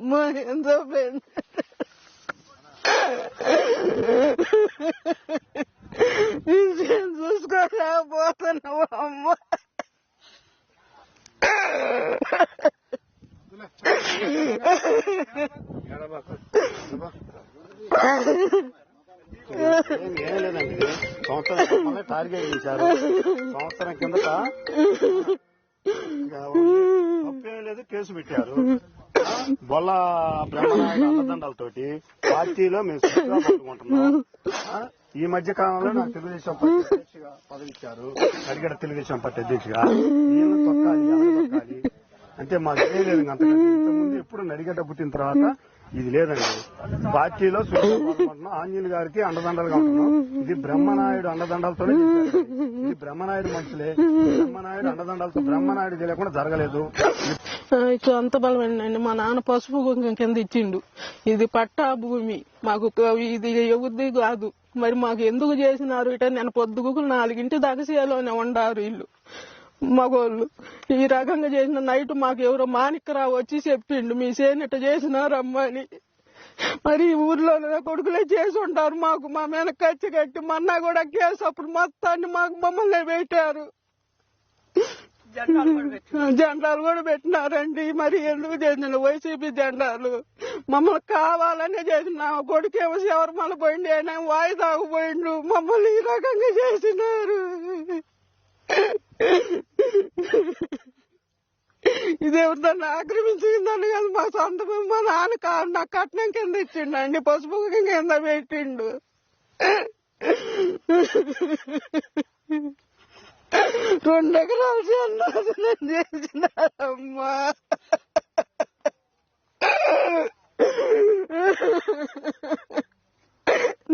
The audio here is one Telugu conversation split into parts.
మా ఎంతో చూసుకోలేకపోతున్నావు అమ్మ. ఏం లేదండి, సంవత్సరం టార్గెట్ చేశారు. సంవత్సరం కిందట తప్పేం లేదు, కేసు పెట్టారు. బొల్ల బ్రహ్మనాయుడు అన్నదండాలతోటి పార్టీలో మేము సరిగ్గా పట్టుకుంటున్నాం. ఈ మధ్య కాలంలో నాకు తెలుగుదేశం పార్టీ అధ్యక్షుగా పదవి ఇచ్చారు, అడిగడ తెలుగుదేశం పార్టీ అధ్యక్షుగా. నేను తొక్కాలి, తొక్కాలి అంటే మాకు ఏం లేదు. అంతకంటే ఇంతకుముందు ఎప్పుడు నడిగడ్డ పుట్టిన తర్వాత ఇది లేదండి. పార్టీలో పాల్గొంటున్నాం, ఆంజనేయులు గారికి అండదండలుగా ఉంటున్నాం. ఇది బ్రహ్మనాయుడు అండదండాలతోనే చేశారు. ఇది బ్రహ్మనాయుడు మనుషులే, బ్రహ్మనాయుడు అండదండాలతో బ్రహ్మనాయుడు తెలియకుండా జరగలేదు. అంత బలమేనండి. మా నాన్న పసుపు కుంకుమ కింద ఇచ్చిండు. ఇది పట్టా భూమి మాకు, ఇది ఎవరిది కాదు. మరి మాకు ఎందుకు చేసినారు ఇట? నేను పొద్దుగుకులు 4 దాకా చేలోనే ఉండారు వీళ్ళు మగోళ్ళు. ఈ రకంగా చేసిన నైట్ మాకు ఎవరో మాణిక్యరావు వచ్చి చెప్పిండు, మీ సేనట్ట చేసినారు అమ్మని. మరి ఈ ఊర్లో కొడుకులే చేసి ఉంటారు మాకు. మా మీద కచ్చి కట్టి మొన్న కూడా కేసు అప్పుడు మొత్తాన్ని మమ్మల్ని పెట్టారు. జెండాలు కూడా పెట్టినారండి. మరి ఎందుకు చేసిన వైసీపీ జెండాలు? మమ్మల్ని కావాలనే చేసిన. కొడుకేమో శబరిమల పోయింది, ఆయన వాయిదాకు పోయిండు. మమ్మల్ని ఈ రకంగా చేసినారు. ఇదేవరిదాన్ని ఆక్రమించిందని కాదు, మా సొంత మా నాన్న నా కట్నం కింద ఇచ్చిండండి, పసుపు కింద పెట్టిండు. 2 ఎకరాలు చెన్నాశనం చేసినారమ్మా.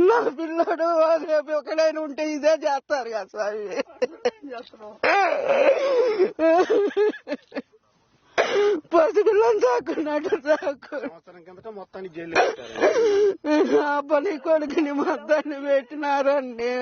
నా పిల్లడు రేపు ఎక్కడైనా ఉంటే ఇదే చేస్తారు కదా స్వామి. పసిపిల్లని సాకున్నట్టు సాకు. ఆ పని కొడుకుని మొత్తాన్ని పెట్టినారండి.